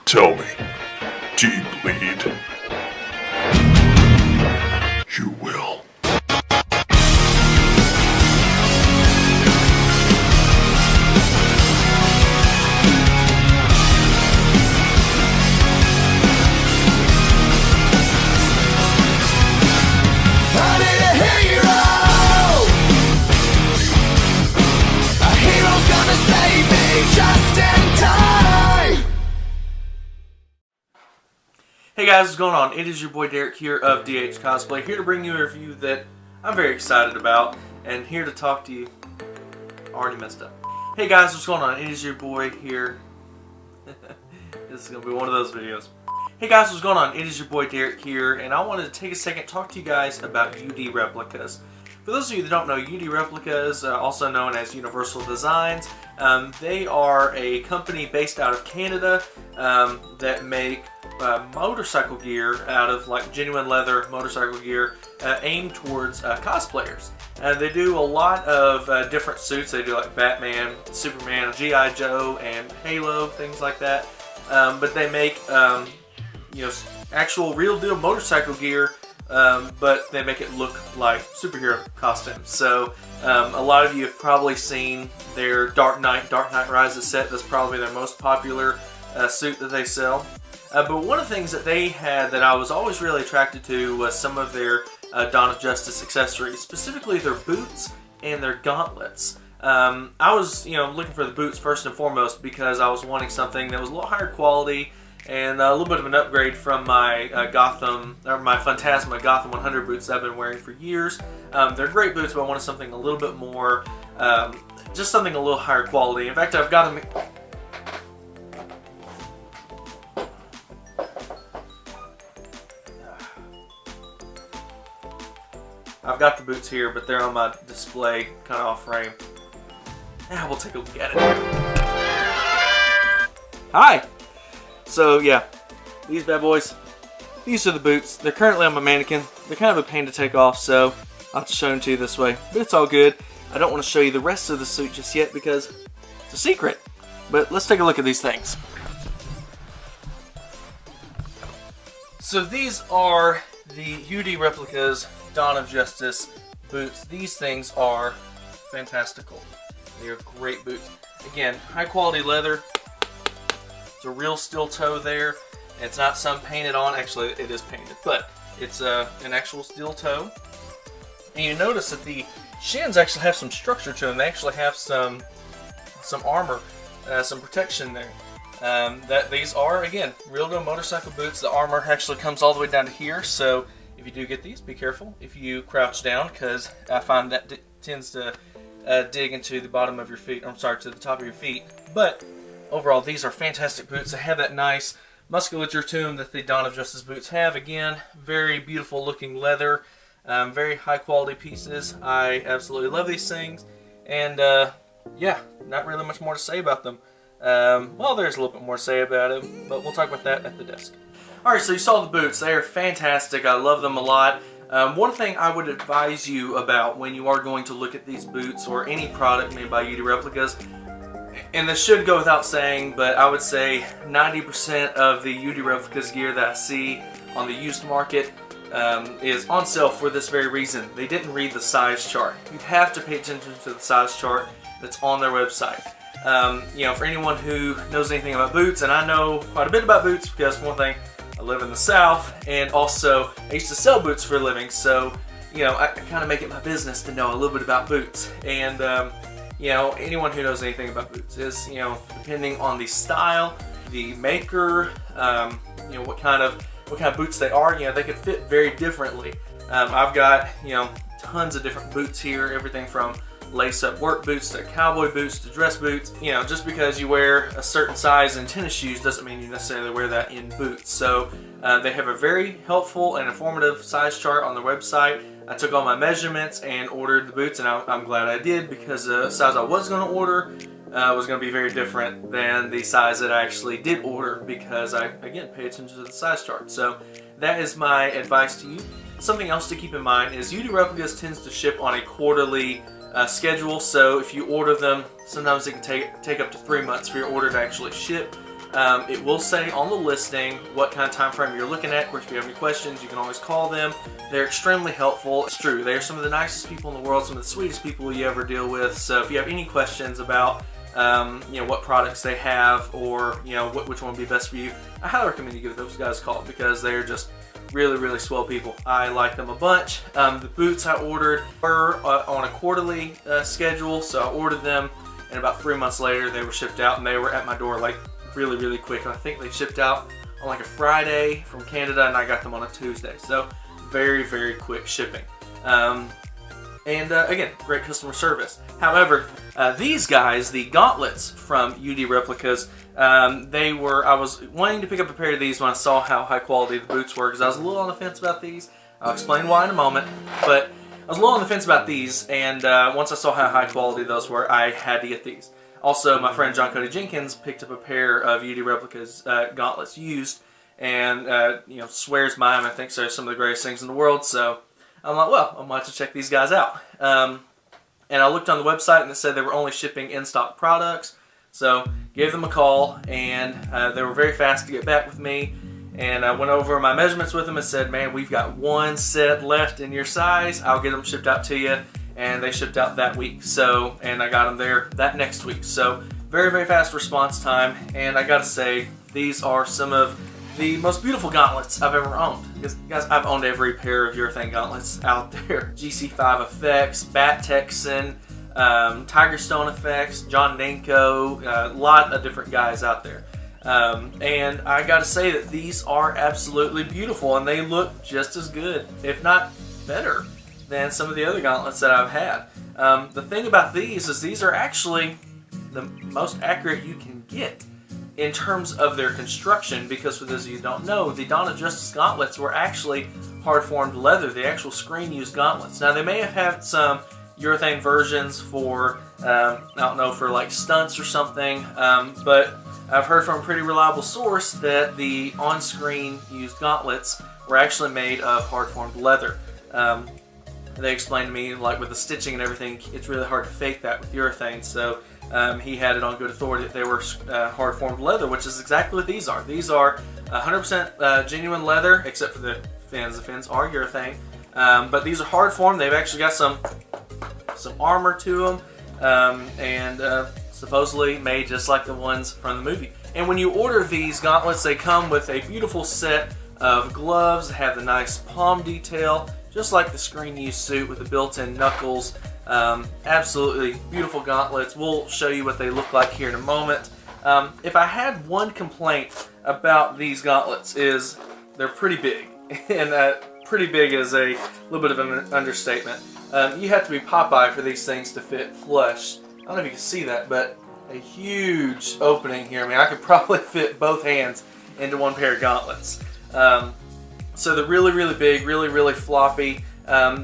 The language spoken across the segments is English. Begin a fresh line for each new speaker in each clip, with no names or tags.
Tell me, do you bleed? You will.
Hey guys, what's going on? It is your boy Derek here of DH Cosplay, here to bring you a review that I'm very excited about, and here to talk to you. Already messed up. Hey guys, what's going on? It is your boy here. This is going to be one of those videos. Hey guys, what's going on? It is your boy Derek here, and I wanted to take a second to talk to you guys about UD Replicas. For those of you that don't know, UD Replicas, also known as Universal Designs, they are a company based out of Canada that make motorcycle gear out of like genuine leather motorcycle gear aimed towards cosplayers. They do a lot of different suits. They do like Batman, Superman, G.I. Joe, and Halo, things like that. But they make actual real deal motorcycle gear, but they make it look like superhero costumes. So a lot of you have probably seen their Dark Knight Rises set. That's probably their most popular suit that they sell. But one of the things that they had that I was always really attracted to was some of their Dawn of Justice accessories, specifically their boots and their gauntlets. I was looking for the boots first and foremost because I was wanting something that was a little higher quality and a little bit of an upgrade from my my Phantasma Gotham 100 boots that I've been wearing for years. They're great boots, but I wanted something a little bit more, just something a little higher quality. In fact, I've got them. I've got the boots here, but they're on my display, kind of off frame. Now we'll take a look at it. Hi! So yeah, these bad boys, these are the boots. They're currently on my mannequin. They're kind of a pain to take off, so I'll have to show them to you this way. But it's all good. I don't want to show you the rest of the suit just yet because it's a secret. But let's take a look at these things. So these are the UD Replicas Dawn of Justice boots. These things are fantastical. They are great boots. Again, high quality leather. It's a real steel toe there. It's not some painted on. Actually, it is painted, but it's an actual steel toe. And you notice that the shins actually have some structure to them. They actually have some armor, some protection there. That these are, again, real deal motorcycle boots. The armor actually comes all the way down to here, so if you do get these, be careful if you crouch down, because I find that tends to dig into the bottom of your feet. I'm sorry, to the top of your feet. But overall, these are fantastic boots. They have that nice musculature to them that the Dawn of Justice boots have. Again, very beautiful looking leather, very high quality pieces. I absolutely love these things, and yeah, not really much more to say about them. Well, there's a little bit more to say about it, but we'll talk about that at the desk. Alright, so you saw the boots. They are fantastic. I love them a lot. One thing I would advise you about when you are going to look at these boots or any product made by UD Replicas, and this should go without saying, but I would say 90% of the UD Replicas gear that I see on the used market is on sale for this very reason. They didn't read the size chart. You have to pay attention to the size chart that's on their website. For anyone who knows anything about boots, and I know quite a bit about boots because, one thing, I live in the South, and also I used to sell boots for a living, so I kind of make it my business to know a little bit about boots. And anyone who knows anything about boots is, depending on the style, the maker, what kind of boots they are, they could fit very differently. I've got tons of different boots here, everything from lace-up work boots to cowboy boots to dress boots. Just because you wear a certain size in tennis shoes doesn't mean you necessarily wear that in boots. So they have a very helpful and informative size chart on their website. I took all my measurements and ordered the boots, and I'm glad I did, because the size I was going to order was going to be very different than the size that I actually did order, because I, again, pay attention to the size chart. So that is my advice to you. Something else to keep in mind is UD Replicas tends to ship on a quarterly schedule, so if you order them, sometimes it can take up to 3 months for your order to actually ship. It will say on the listing what kind of time frame you're looking at. Of course, if you have any questions, you can always call them. They're extremely helpful. It's true. They're some of the nicest people in the world, some of the sweetest people you ever deal with. So if you have any questions about what products they have, or which one would be best for you, I highly recommend you give those guys a call, because they're just really, really swell people. I like them a bunch. The boots I ordered were on a quarterly schedule, so I ordered them, and about 3 months later they were shipped out, and they were at my door like really, really quick. I think they shipped out on like a Friday from Canada, and I got them on a Tuesday. So very, very quick shipping. Again, great customer service. However, these guys, the gauntlets from UD Replicas, I was wanting to pick up a pair of these when I saw how high quality the boots were, because I was a little on the fence about these. I'll explain why in a moment, but I was a little on the fence about these, and once I saw how high quality those were, I had to get these. Also, my friend John Cody Jenkins picked up a pair of UD Replicas gauntlets used, and swears by them. I think they're some of the greatest things in the world, so I'm like, well, I'm going to have to check these guys out. And I looked on the website, and it said they were only shipping in-stock products. So gave them a call, and they were very fast to get back with me. And I went over my measurements with them and said, man, we've got one set left in your size. I'll get them shipped out to you. And they shipped out that week. So, and I got them there that next week. So very, very fast response time. And I got to say, these are some of the most beautiful gauntlets I've ever owned. Because, guys, I've owned every pair of urethane gauntlets out there. GC5 Effects, Bat Texan, Tiger Stone Effects, John Nanko, a lot of different guys out there. And I gotta say that these are absolutely beautiful, and they look just as good, if not better, than some of the other gauntlets that I've had. The thing about these is these are actually the most accurate you can get in terms of their construction, because for those of you who don't know, the Dawn of Justice gauntlets were actually hard-formed leather, the actual screen-used gauntlets. Now, they may have had some urethane versions for, I don't know, for like stunts or something, but I've heard from a pretty reliable source that the on-screen used gauntlets were actually made of hard-formed leather. They explained to me, like with the stitching and everything, it's really hard to fake that with urethane, so he had it on good authority that they were hard-formed leather, which is exactly what these are. These are 100% genuine leather, except for the fins. The fins are urethane, but these are hard-formed. They've actually got some armor to them, and supposedly made just like the ones from the movie. And when you order these gauntlets, they come with a beautiful set of gloves that have the nice palm detail, just like the screen-used suit with the built-in knuckles. Absolutely beautiful gauntlets. We'll show you what they look like here in a moment. If I had one complaint about these gauntlets, is they're pretty big. And pretty big is a little bit of an understatement. You have to be Popeye for these things to fit flush. I don't know if you can see that, but a huge opening here. I mean, I could probably fit both hands into one pair of gauntlets. So they're really, really big, really, really floppy.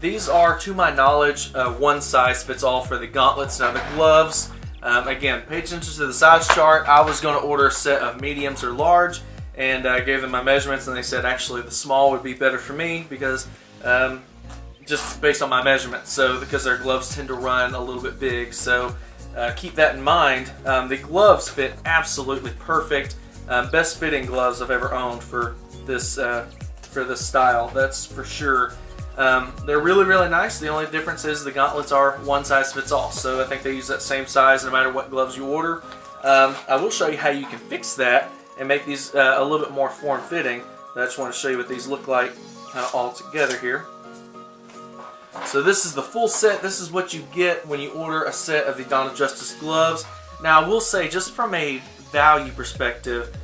These are, to my knowledge, one size fits all for the gauntlets. Now the gloves, again, pay attention to the size chart. I was going to order a set of mediums or large, and I gave them my measurements, and they said actually the small would be better for me, because just based on my measurements, so because their gloves tend to run a little bit big. So keep that in mind. The gloves fit absolutely perfect. Best fitting gloves I've ever owned for this style, that's for sure. They're really, really nice. The only difference is the gauntlets are one size fits all, so I think they use that same size no matter what gloves you order. I will show you how you can fix that and make these a little bit more form-fitting. I just want to show you what these look like kind of all together here. So this is the full set. This is what you get when you order a set of the Dawn of Justice gloves. Now I will say, just from a value perspective,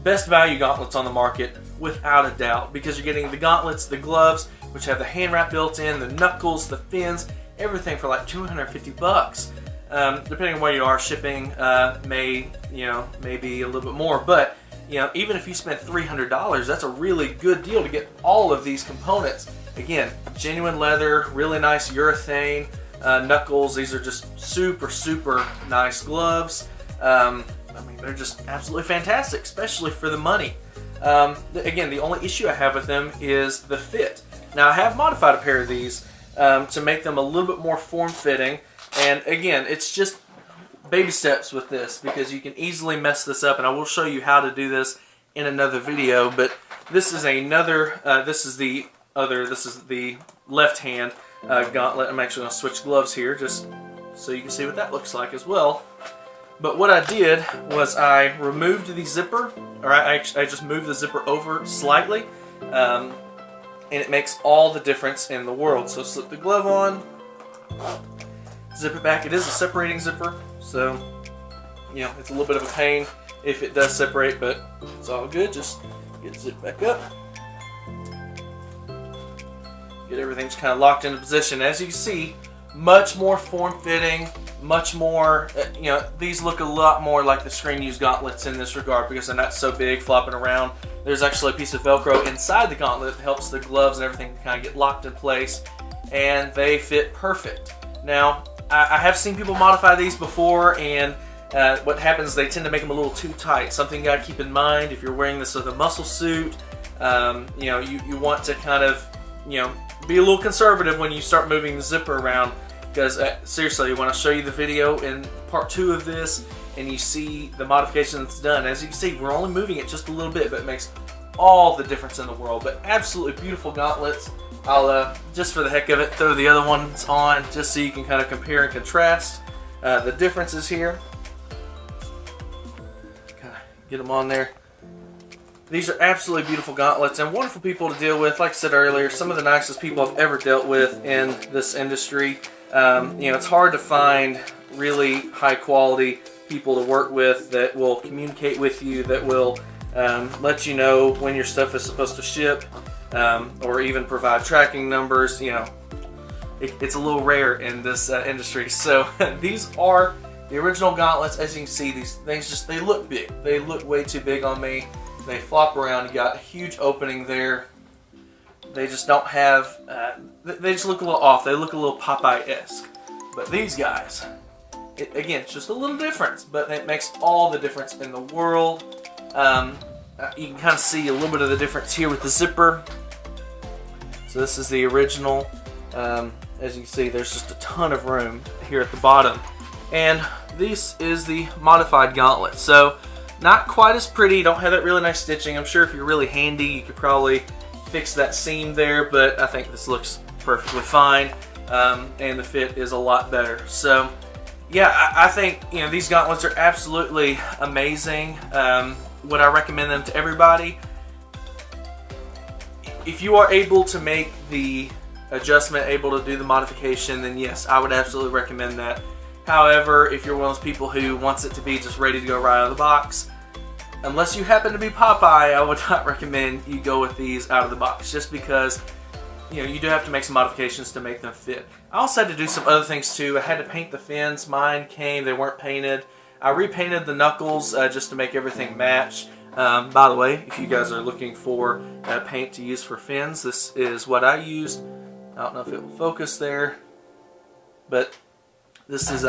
best value gauntlets on the market without a doubt, because you're getting the gauntlets, the gloves, which have the hand wrap built in, the knuckles, the fins, everything for like $250. Depending on where you are, shipping may be a little bit more, but even if you spend $300, that's a really good deal to get all of these components. Again, genuine leather, really nice urethane, knuckles. These are just super, super nice gloves. I mean, they're just absolutely fantastic, especially for the money. Again, the only issue I have with them is the fit. Now, I have modified a pair of these to make them a little bit more form-fitting. And again, it's just baby steps with this because you can easily mess this up, and I will show you how to do this in another video. But this is another, this is the left hand gauntlet. I'm actually going to switch gloves here just so you can see what that looks like as well. But what I did was I removed the zipper, or I just moved the zipper over slightly, and it makes all the difference in the world. So slip the glove on, zip it back. It is a separating zipper, so you know it's a little bit of a pain if it does separate, but it's all good. Just get the zip back up, get everything just kind of locked into position. As you can see, much more form-fitting, much more, you know, these look a lot more like the screen-used gauntlets in this regard because they're not so big, flopping around. There's actually a piece of Velcro inside the gauntlet that helps the gloves and everything kind of get locked in place, and they fit perfect. Now, I have seen people modify these before, and what happens is they tend to make them a little too tight. Something you got to keep in mind if you're wearing this with a muscle suit, you know, you want to kind of, you know, be a little conservative when you start moving the zipper around. Because seriously, when I show you the video in part 2 of this and you see the modification that's done, as you can see, we're only moving it just a little bit, but it makes all the difference in the world. But absolutely beautiful gauntlets. I'll, just for the heck of it, throw the other ones on just so you can kind of compare and contrast the differences here. Kind of get them on there. These are absolutely beautiful gauntlets and wonderful people to deal with. Like I said earlier, some of the nicest people I've ever dealt with in this industry. You know, it's hard to find really high quality people to work with that will communicate with you, that will let you know when your stuff is supposed to ship, or even provide tracking numbers. You know, it's a little rare in this industry. So these are the original gauntlets. As you can see, these things they look big. They look way too big on me. They flop around. You got a huge opening there. They just don't have, they just look a little off. They look a little Popeye-esque. But these guys, again, it's just a little difference, but it makes all the difference in the world. You can kind of see a little bit of the difference here with the zipper. So this is the original. As you can see, there's just a ton of room here at the bottom. And this is the modified gauntlet. So not quite as pretty, don't have that really nice stitching. I'm sure if you're really handy, you could probably fix that seam there, but I think this looks perfectly fine, and the fit is a lot better. So yeah, I think, you know, these gauntlets are absolutely amazing. Would I recommend them to everybody? If you are able to make the adjustment, able to do the modification, then yes, I would absolutely recommend that. However, if you're one of those people who wants it to be just ready to go right out of the box, unless you happen to be Popeye, I would not recommend you go with these out of the box, just because, you know, you do have to make some modifications to make them fit. I also had to do some other things too. I had to paint the fins. Mine came, they weren't painted. I repainted the knuckles just to make everything match. By the way, if you guys are looking for paint to use for fins, this is what I used. I don't know if it will focus there, but this is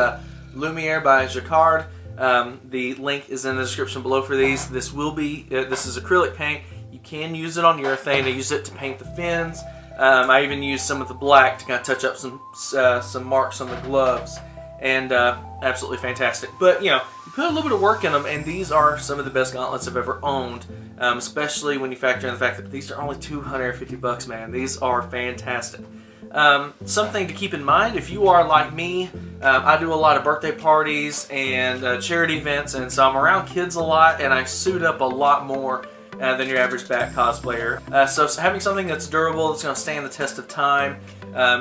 Lumiere by Jacquard. The link is in the description below for these. This will be, this is acrylic paint. You can use it on urethane. I use it to paint the fins. I even used some of the black to kind of touch up some marks on the gloves, and absolutely fantastic. But you know, you put a little bit of work in them, and these are some of the best gauntlets I've ever owned. Especially when you factor in the fact that these are only $250, man. These are fantastic. Something to keep in mind, if you are like me, I do a lot of birthday parties and charity events, and so I'm around kids a lot, and I suit up a lot more than your average bat cosplayer. So having something that's durable, that's going to stand the test of time,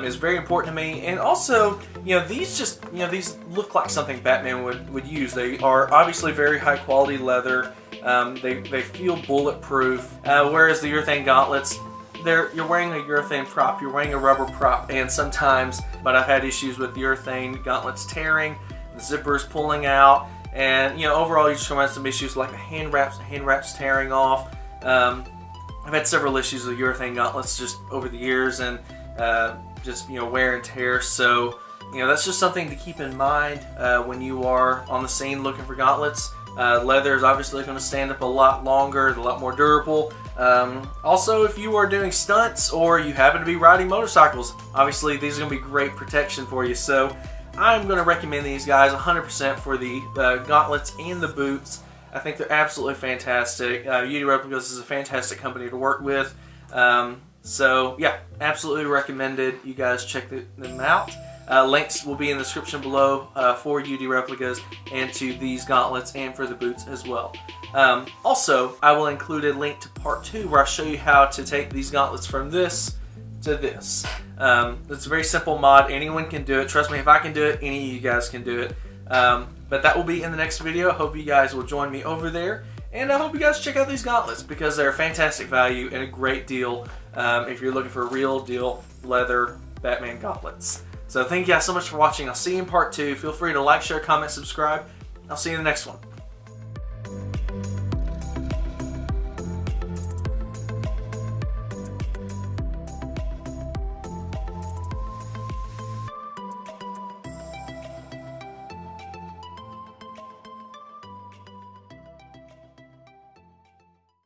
is very important to me. And also, you know, these look like something Batman would use. They are obviously very high quality leather. They feel bulletproof, whereas the urethane gauntlets, you're wearing a urethane prop, you're wearing a rubber prop, and sometimes, but I've had issues with the urethane gauntlets tearing, the zippers pulling out, and you know, overall you just come around some issues like the hand wraps tearing off. I've had several issues with urethane gauntlets just over the years, and just, you know, wear and tear. So you know, that's just something to keep in mind when you are on the scene looking for gauntlets. Leather is obviously going to stand up a lot longer, a lot more durable. Also, if you are doing stunts or you happen to be riding motorcycles, obviously these are going to be great protection for you. So I'm going to recommend these guys 100% for the gauntlets and the boots. I think they're absolutely fantastic. UD Replicas is a fantastic company to work with. So yeah, absolutely recommended. You guys check them out. Links will be in the description below for UD Replicas and to these gauntlets and for the boots as well. Also, I will include a link to part 2 where I show you how to take these gauntlets from this to this. It's a very simple mod. Anyone can do it. Trust me, if I can do it, any of you guys can do it. But that will be in the next video. I hope you guys will join me over there. And I hope you guys check out these gauntlets because they're a fantastic value and a great deal if you're looking for real deal leather Batman gauntlets. So thank you guys so much for watching. I'll see you in part 2. Feel free to like, share, comment, subscribe. I'll see you in the next one.